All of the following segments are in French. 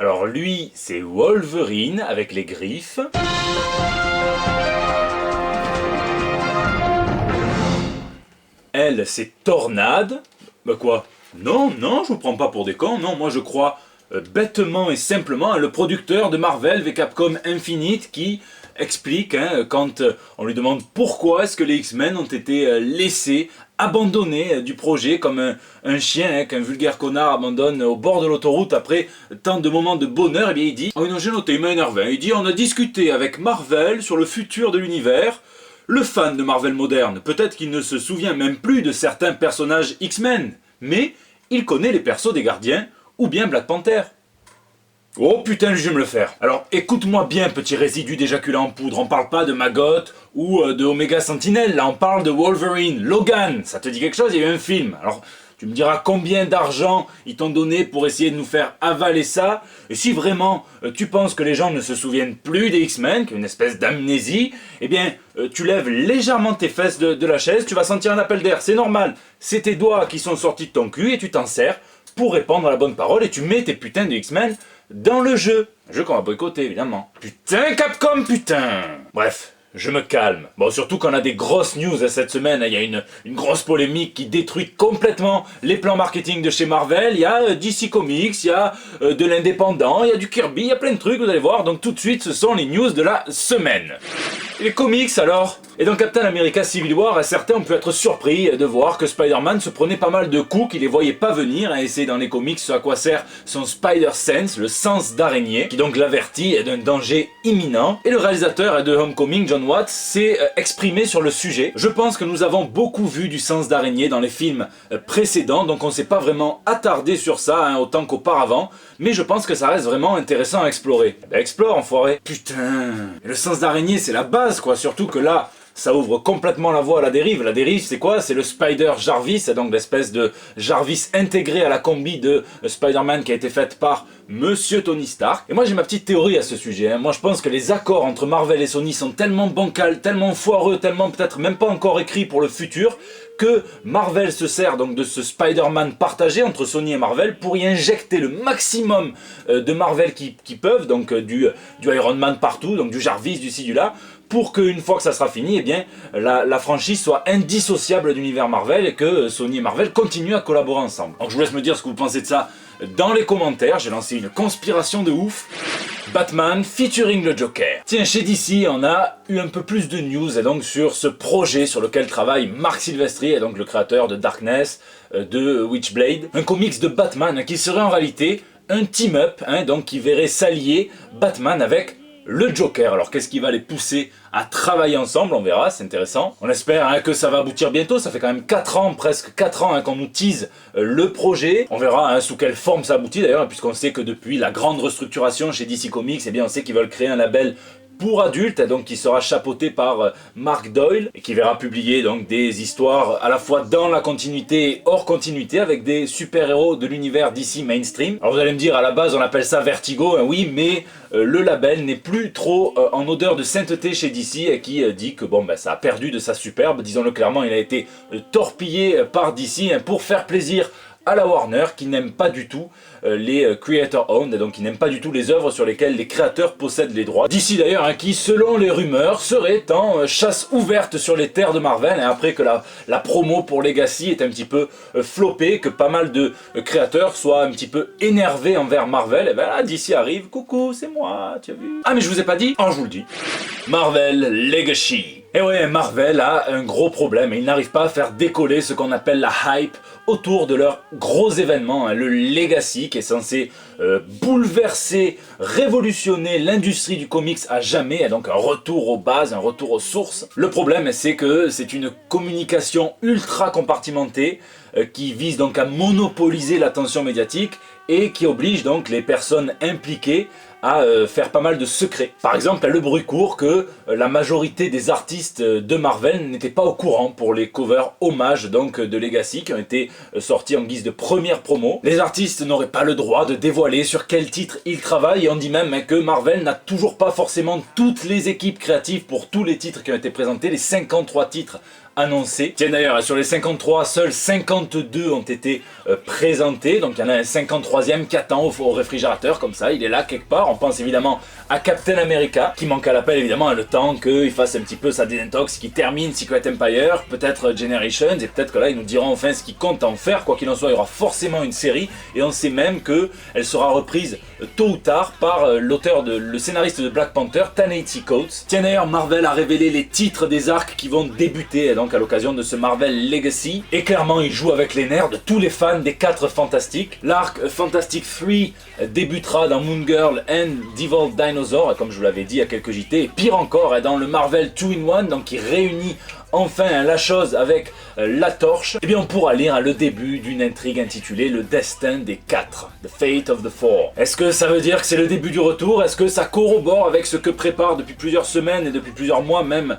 Alors lui, c'est Wolverine avec les griffes. Elle, c'est Tornade. Bah quoi? Non, je vous prends pas pour des cons, non, moi je crois bêtement et simplement le producteur de Marvel v Capcom Infinite qui explique quand on lui demande pourquoi est-ce que les X-Men ont été laissés, abandonnés du projet comme un chien qu'un vulgaire connard abandonne au bord de l'autoroute après tant de moments de bonheur, et bien il dit, oh non j'ai noté, il m'a énervé, il dit on a discuté avec Marvel sur le futur de l'univers. Le fan de Marvel moderne, peut-être qu'il ne se souvient même plus de certains personnages X-Men, mais il connaît les persos des Gardiens, ou bien Black Panther. Oh putain, je vais me le faire. Alors écoute-moi bien, petit résidu d'éjaculat en poudre, on parle pas de Maggot ou de Omega Sentinel, là on parle de Wolverine, Logan, ça te dit quelque chose? Il y a eu un film. Alors tu me diras combien d'argent ils t'ont donné pour essayer de nous faire avaler ça, et si vraiment tu penses que les gens ne se souviennent plus des X-Men, qu'il y a une espèce d'amnésie, eh bien tu lèves légèrement tes fesses de la chaise, tu vas sentir un appel d'air, c'est normal, c'est tes doigts qui sont sortis de ton cul et tu t'en sers pour répandre la bonne parole et tu mets tes putains de X-Men dans le jeu. Un jeu qu'on va boycotter évidemment. Putain Capcom, putain. Bref. Je me calme. Bon, surtout qu'on a des grosses news cette semaine. Il y a une grosse polémique qui détruit complètement les plans marketing de chez Marvel. Il y a DC Comics, il y a de l'indépendant, il y a du Kirby, il y a plein de trucs, vous allez voir. Donc tout de suite, ce sont les news de la semaine. Les comics alors? Et dans Captain America Civil War, certains ont pu être surpris de voir que Spider-Man se prenait pas mal de coups qu'il les voyait pas venir, et c'est dans les comics ce à quoi sert son Spider-Sense, le sens d'araignée, qui donc l'avertit d'un danger imminent. Et le réalisateur de Homecoming, John Watts, s'est exprimé sur le sujet. Je pense que nous avons beaucoup vu du sens d'araignée dans les films précédents, donc on s'est pas vraiment attardé sur ça autant qu'auparavant, mais je pense que ça reste vraiment intéressant à explorer. Ben explore, enfoiré. Putain, le sens d'araignée c'est la base quoi, surtout que là, ça ouvre complètement la voie à la dérive. La dérive, c'est quoi? C'est le Spider Jarvis, donc l'espèce de Jarvis intégré à la combi de Spider-Man qui a été faite par Monsieur Tony Stark. Et moi, j'ai ma petite théorie à ce sujet. Moi, je pense que les accords entre Marvel et Sony sont tellement bancals, tellement foireux, tellement peut-être même pas encore écrits pour le futur, que Marvel se sert donc de ce Spider-Man partagé entre Sony et Marvel pour y injecter le maximum de Marvel qui peuvent, donc du Iron Man partout, donc du Jarvis, du ci, du là, pour qu'une fois que ça sera fini, eh bien, la franchise soit indissociable de l'univers Marvel et que Sony et Marvel continuent à collaborer ensemble. Donc je vous laisse me dire ce que vous pensez de ça dans les commentaires. J'ai lancé une conspiration de ouf. Batman featuring le Joker. Tiens, chez DC, on a eu un peu plus de news et donc sur ce projet sur lequel travaille Marc Silvestri, et donc le créateur de Darkness, de Witchblade. Un comics de Batman qui serait en réalité un team-up, donc qui verrait s'allier Batman avec le Joker. Alors qu'est-ce qui va les pousser à travailler ensemble? On verra, c'est intéressant. On espère que ça va aboutir bientôt, ça fait quand même 4 ans, presque 4 ans qu'on nous tease le projet. On verra sous quelle forme ça aboutit d'ailleurs, puisqu'on sait que depuis la grande restructuration chez DC Comics, eh bien on sait qu'ils veulent créer un label pour adultes, donc qui sera chapeauté par Mark Doyle et qui verra publier donc des histoires à la fois dans la continuité et hors continuité avec des super-héros de l'univers DC mainstream. Alors vous allez me dire, à la base on appelle ça Vertigo, oui, mais le label n'est plus trop en odeur de sainteté chez DC et qui dit que bon, ça a perdu de sa superbe, disons-le clairement, il a été torpillé par DC pour faire plaisir à la Warner qui n'aime pas du tout les creator-owned, donc qui n'aime pas du tout les œuvres sur lesquelles les créateurs possèdent les droits. DC d'ailleurs, qui selon les rumeurs serait en chasse ouverte sur les terres de Marvel, après que la promo pour Legacy est un petit peu floppée, que pas mal de créateurs soient un petit peu énervés envers Marvel, et ben là DC arrive, coucou c'est moi, tu as vu? Ah mais je vous ai pas dit? Oh je vous le dis. Marvel Legacy. Et ouais, Marvel a un gros problème, et ils n'arrivent pas à faire décoller ce qu'on appelle la hype autour de leur gros événement, le Legacy, qui est censé bouleverser, révolutionner l'industrie du comics à jamais, et donc un retour aux bases, un retour aux sources. Le problème, c'est que c'est une communication ultra compartimentée, qui vise donc à monopoliser l'attention médiatique, et qui oblige donc les personnes impliquées à faire pas mal de secrets. Par exemple, le bruit court que la majorité des artistes de Marvel n'étaient pas au courant pour les covers hommages donc de Legacy qui ont été sortis en guise de première promo. Les artistes n'auraient pas le droit de dévoiler sur quel titre ils travaillent, et on dit même que Marvel n'a toujours pas forcément toutes les équipes créatives pour tous les titres qui ont été présentés, les 53 titres annoncés. Tiens d'ailleurs, sur les 53, seuls 52 ont été présentés, donc il y en a un 53e qui attend au réfrigérateur, comme ça, il est là quelque part. On pense évidemment à Captain America, qui manque à l'appel évidemment, le temps qu'il fasse un petit peu sa désintox, qu'il termine Secret Empire, peut-être Generations, et peut-être que là ils nous diront enfin ce qu'ils comptent en faire. Quoi qu'il en soit, il y aura forcément une série, et on sait même qu'elle sera reprise tôt ou tard par le scénariste de Black Panther, Ta-Nehisi Coates. Tiens d'ailleurs, Marvel a révélé les titres des arcs qui vont débuter donc à l'occasion de ce Marvel Legacy, et clairement il joue avec les nerfs de tous les fans des 4 Fantastiques. L'arc Fantastic 3 débutera dans Moon Girl and Devil Dinosaur, comme je vous l'avais dit à quelques JT, et pire encore dans le Marvel 2-in-1, donc qui réunit enfin la chose avec la torche. Et bien on pourra lire le début d'une intrigue intitulée Le Destin des 4, The Fate of the Four. Est-ce que ça veut dire que c'est le début du retour? Est-ce que ça corrobore avec ce que prépare depuis plusieurs semaines et depuis plusieurs mois même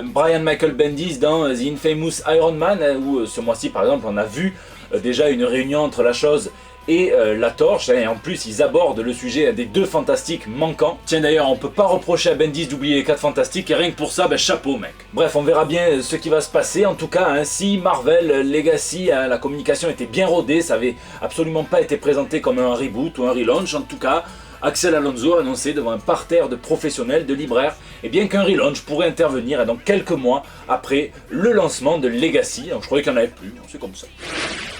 Brian Michael Bendis dans The Infamous Iron Man, où ce mois-ci par exemple on a vu déjà une réunion entre la chose et la torche, et en plus ils abordent le sujet des 2 fantastiques manquants. Tiens d'ailleurs, on peut pas reprocher à Bendis d'oublier les 4 fantastiques, et rien que pour ça, chapeau mec. Bref, on verra bien ce qui va se passer. En tout cas, si Marvel Legacy, la communication était bien rodée, ça avait absolument pas été présenté comme un reboot ou un relaunch. En tout cas, Axel Alonso a annoncé devant un parterre de professionnels, de libraires, et bien qu'un relaunch pourrait intervenir donc quelques mois après le lancement de Legacy. Donc je croyais qu'il n'y en avait plus, c'est comme ça.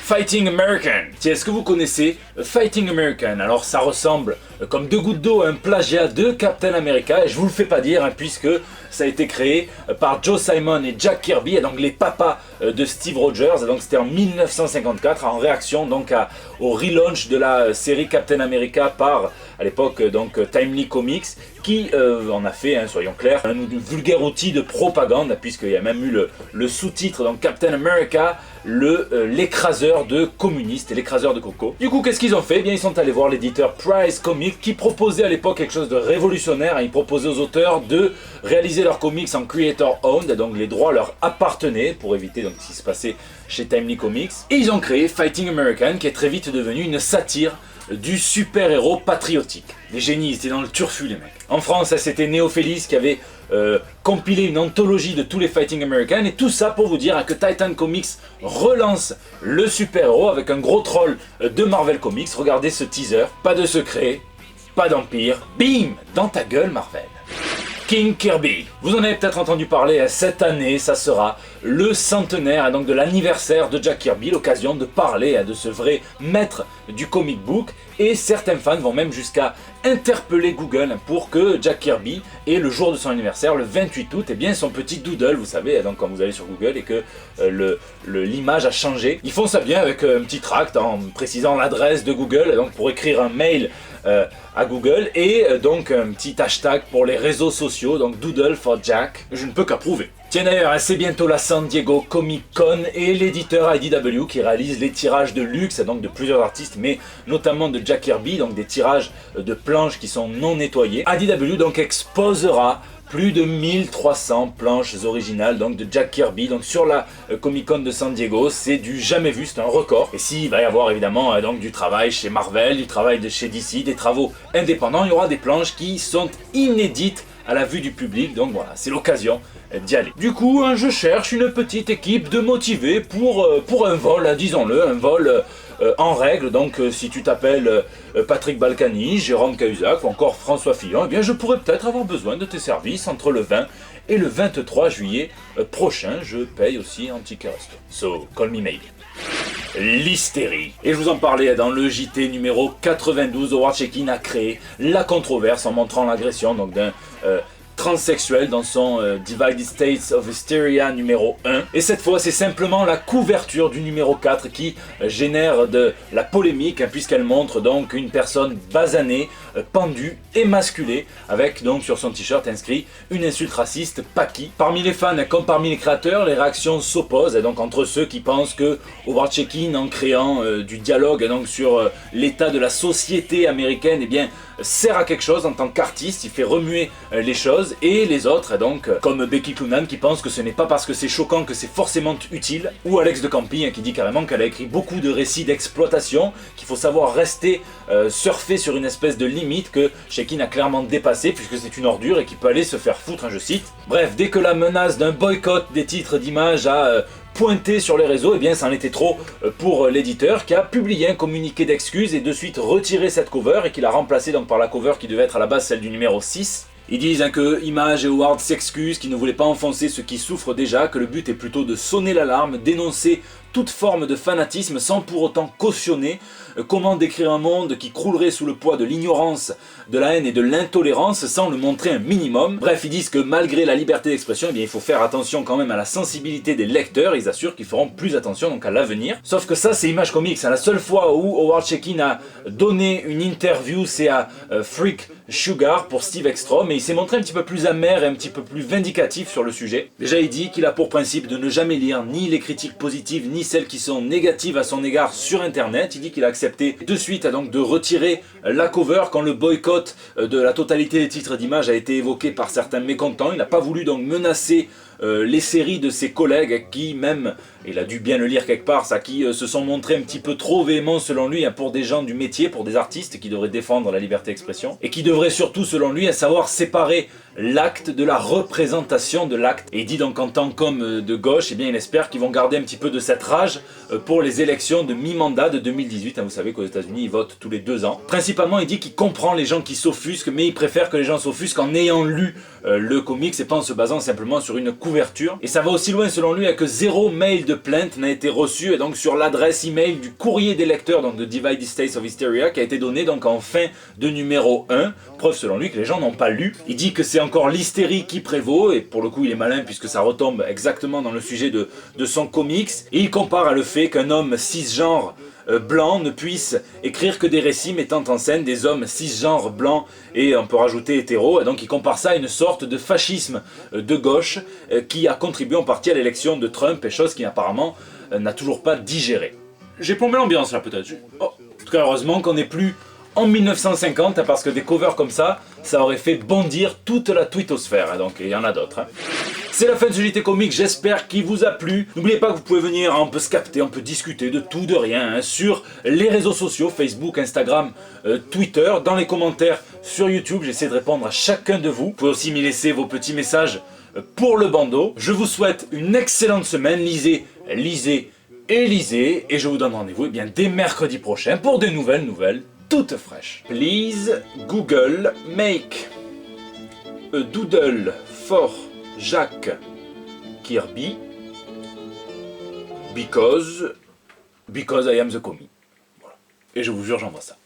Fighting American. Tiens, est-ce que vous connaissez Fighting American? Alors ça ressemble comme 2 gouttes d'eau à un plagiat de Captain America, et je vous le fais pas dire puisque ça a été créé par Joe Simon et Jack Kirby, et donc les papas de Steve Rogers, et donc c'était en 1954 en réaction donc au relaunch de la série Captain America par à l'époque donc Timely Comics, qui en a fait, soyons clairs, un vulgaire outil de propagande, puisqu'il y a même eu le sous-titre donc Captain America, l'écraseur de communistes et l'écraseur de coco. Du coup, qu'est-ce qu'ils ont fait? Eh bien, ils sont allés voir l'éditeur Price Comics, qui proposait à l'époque quelque chose de révolutionnaire. Ils proposaient aux auteurs de réaliser leurs comics en creator owned, donc les droits leur appartenaient pour éviter donc ce qui se passait chez Timely Comics. Et ils ont créé Fighting American, qui est très vite devenu une satire du super-héros patriotique. Les génies, ils étaient dans le turfu les mecs. En France, c'était Néophélis qui avait compilé une anthologie de tous les Fighting American, et tout ça pour vous dire que Titan Comics relance le super-héros avec un gros troll de Marvel Comics. Regardez ce teaser, pas de secret, pas d'empire, bim, dans ta gueule Marvel. King Kirby. Vous en avez peut-être entendu parler, cette année, ça sera le centenaire donc de l'anniversaire de Jack Kirby, l'occasion de parler de ce vrai maître du comic book, et certains fans vont même jusqu'à interpeller Google pour que Jack Kirby ait le jour de son anniversaire, le 28 août, et bien son petit doodle, vous savez, donc quand vous allez sur Google et que l'image a changé, ils font ça bien avec un petit tract en précisant l'adresse de Google, donc pour écrire un mail à Google, et donc un petit hashtag pour les réseaux sociaux, donc Doodle for Jack, je ne peux qu'approuver. Tiens d'ailleurs, c'est bientôt la San Diego Comic Con, et l'éditeur IDW qui réalise les tirages de luxe, donc de plusieurs artistes, mais notamment de Jack Kirby, donc des tirages de planches qui sont non nettoyées. IDW donc exposera plus de 1300 planches originales donc de Jack Kirby donc sur la Comic Con de San Diego. C'est du jamais vu, c'est un record. Et s'il va y avoir évidemment donc du travail chez Marvel, du travail de chez DC, des travaux indépendants, il y aura des planches qui sont inédites à la vue du public, donc voilà, c'est l'occasion d'y aller. Du coup, je cherche une petite équipe de motivés pour un vol, disons-le, un vol en règle. Donc si tu t'appelles Patrick Balkany, Jérôme Cahuzac ou encore François Fillon, eh bien je pourrais peut-être avoir besoin de tes services entre le 20 et le 23 juillet prochain. Je paye aussi un ticket resto. So, call me maybe. L'hystérie. Et je vous en parlais dans le JT numéro 92, Howard Chaykin a créé la controverse en montrant l'agression donc d'un transsexuel dans son Divided States of Hysteria numéro 1. Et cette fois, c'est simplement la couverture du numéro 4 qui génère de la polémique, puisqu'elle montre donc une personne basanée, pendue, émasculée, avec donc sur son t-shirt inscrit une insulte raciste, Paki. Parmi les fans comme parmi les créateurs, les réactions s'opposent, et donc entre ceux qui pensent que Howard Chaykin, en créant du dialogue donc sur l'état de la société américaine, eh bien sert à quelque chose en tant qu'artiste, il fait remuer les choses, et les autres, donc, comme Becky Cloonan qui pense que ce n'est pas parce que c'est choquant que c'est forcément utile, ou Alex de Camping qui dit carrément qu'elle a écrit beaucoup de récits d'exploitation, qu'il faut savoir rester surfer sur une espèce de limite que Shekin a clairement dépassé puisque c'est une ordure et qu'il peut aller se faire foutre, hein, je cite. Bref, dès que la menace d'un boycott des titres d'images a pointé sur les réseaux, et bien ça en était trop pour l'éditeur qui a publié un communiqué d'excuses et de suite retiré cette cover et qui l'a remplacé donc par la cover qui devait être à la base celle du numéro 6. Ils disent que Image et Howard s'excusent, qu'ils ne voulaient pas enfoncer ceux qui souffrent déjà, que le but est plutôt de sonner l'alarme, dénoncer toute forme de fanatisme sans pour autant cautionner comment décrire un monde qui croulerait sous le poids de l'ignorance, de la haine et de l'intolérance sans le montrer un minimum. Bref, ils disent que malgré la liberté d'expression, eh bien, il faut faire attention quand même à la sensibilité des lecteurs. Ils assurent qu'ils feront plus attention donc à l'avenir. Sauf que ça, c'est Image Comics. La seule fois où Howard Shekin a donné une interview, c'est à Freak Sugar pour Steve Ekstrom, et il s'est montré un petit peu plus amer et un petit peu plus vindicatif sur le sujet. Déjà, il dit qu'il a pour principe de ne jamais lire ni les critiques positives ni celles qui sont négatives à son égard sur internet. Il dit qu'il a accepté de suite donc de retirer la cover quand le boycott de la totalité des titres d'Image a été évoqué par certains mécontents. Il n'a pas voulu donc menacer les séries de ses collègues qui même, il a dû bien le lire quelque part ça, qui se sont montrés un petit peu trop véhéments selon lui pour des gens du métier, pour des artistes qui devraient défendre la liberté d'expression et qui devraient surtout selon lui savoir séparer l'acte de la représentation de l'acte. Et il dit donc en tant qu'homme de gauche, eh bien il espère qu'ils vont garder un petit peu de cette rage pour les élections de mi-mandat de 2018. Vous savez qu'aux États-Unis ils votent tous les 2 ans. Principalement il dit qu'il comprend les gens qui s'offusquent, mais il préfère que les gens s'offusquent en ayant lu le comics et pas en se basant simplement sur une couverture. Et ça va aussi loin selon lui que 0 mail de plainte n'a été reçu, et donc sur l'adresse email du courrier des lecteurs donc de Divided States of Hysteria qui a été donné donc en fin de numéro 1. Preuve selon lui que les gens n'ont pas lu. Il dit que c'est encore l'hystérie qui prévaut, et pour le coup il est malin puisque ça retombe exactement dans le sujet de son comics, et il compare à le fait qu'un homme cisgenre blanc ne puisse écrire que des récits mettant en scène des hommes cisgenres blancs et on peut rajouter hétéros, et donc il compare ça à une sorte de fascisme de gauche qui a contribué en partie à l'élection de Trump, et chose qui apparemment n'a toujours pas digéré. J'ai plombé l'ambiance là peut-être. Oh, en tout cas heureusement qu'on n'est plus en 1950, parce que des covers comme ça aurait fait bondir toute la twittosphère, donc il y en a d'autres. C'est la fin de ce JT Comics, j'espère qu'il vous a plu. N'oubliez pas que vous pouvez venir, on peut se capter, on peut discuter de tout, de rien, sur les réseaux sociaux, Facebook, Instagram, Twitter, dans les commentaires sur YouTube, j'essaie de répondre à chacun de vous. Vous pouvez aussi m'y laisser vos petits messages pour le bandeau. Je vous souhaite une excellente semaine, lisez, lisez et lisez, et je vous donne rendez-vous dès mercredi prochain pour des nouvelles toute fraîche. Please Google make a doodle for Jack Kirby because I am the commie. Voilà. Et je vous jure, j'envoie ça.